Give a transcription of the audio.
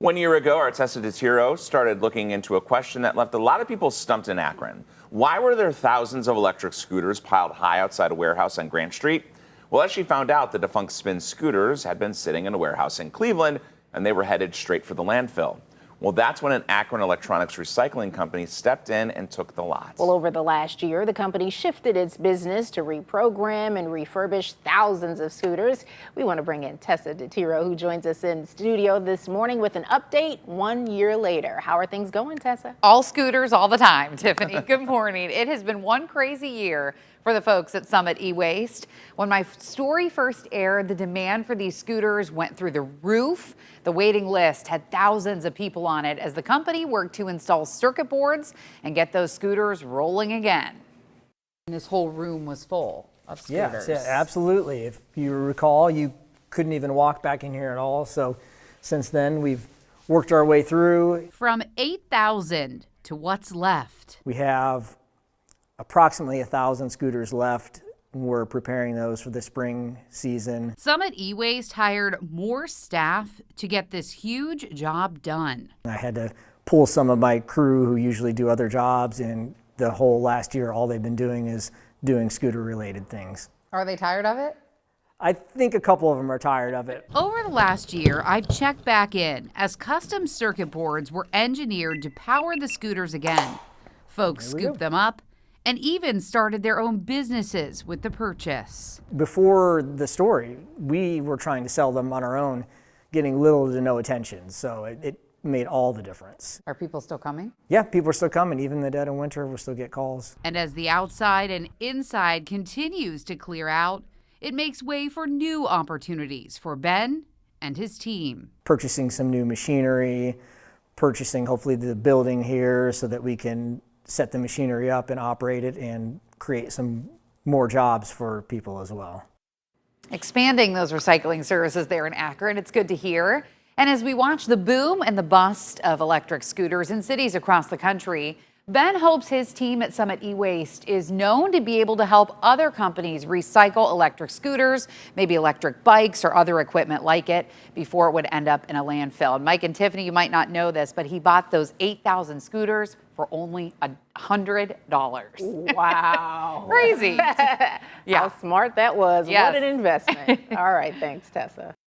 1 year ago, our Tessa DeTiro started looking into a question that left a lot of people stumped in Akron. Why were there thousands of electric scooters piled high outside a warehouse on Grant Street? Well, as she found out, the defunct Spin scooters had been sitting in a warehouse in Cleveland, and they were headed straight for the landfill. Well, that's when an Akron electronics recycling company stepped in and took the lot. Well, over the last year, the company shifted its business to reprogram and refurbish thousands of scooters. We want to bring in Tessa DeTiro, who joins us in studio this morning with an update 1 year later. How are things going, Tessa? All scooters all the time, Tiffany. Good morning. It has been one crazy year for the folks at Summit E-Waste. When my story first aired, the demand for these scooters went through the roof. The waiting list had thousands of people on it as the company worked to install circuit boards and get those scooters rolling again. And this whole room was full of scooters. Yes, yeah, absolutely. If you recall, you couldn't even walk back in here at all. So since then, we've worked our way through. From 8,000 to what's left. We have approximately 1,000 scooters left. We're preparing those for the spring season. Summit E-Waste hired more staff to get this huge job done. I had to pull some of my crew who usually do other jobs, and the whole last year, all they've been doing is doing scooter-related things. Are they tired of it? I think a couple of them are tired of it. Over the last year, I've checked back in as custom circuit boards were engineered to power the scooters again. Folks scooped them up and even started their own businesses with the purchase. Before the story, we were trying to sell them on our own, getting little to no attention, so it made all the difference. Are people still coming? Yeah, people are still coming. Even in the dead of winter, we'll still get calls. And as the outside and inside continues to clear out, it makes way for new opportunities for Ben and his team. Purchasing some new machinery, purchasing hopefully the building here so that we can set the machinery up and operate it and create some more jobs for people as well. Expanding those recycling services there in Akron, it's good to hear. And as we watch the boom and the bust of electric scooters in cities across the country, Ben hopes his team at Summit E-Waste is known to be able to help other companies recycle electric scooters, maybe electric bikes or other equipment like it, before it would end up in a landfill. And Mike and Tiffany, you might not know this, but he bought those 8,000 scooters for only $100. Wow. Crazy. How smart that was. Yes. What an investment. All right, thanks, Tessa.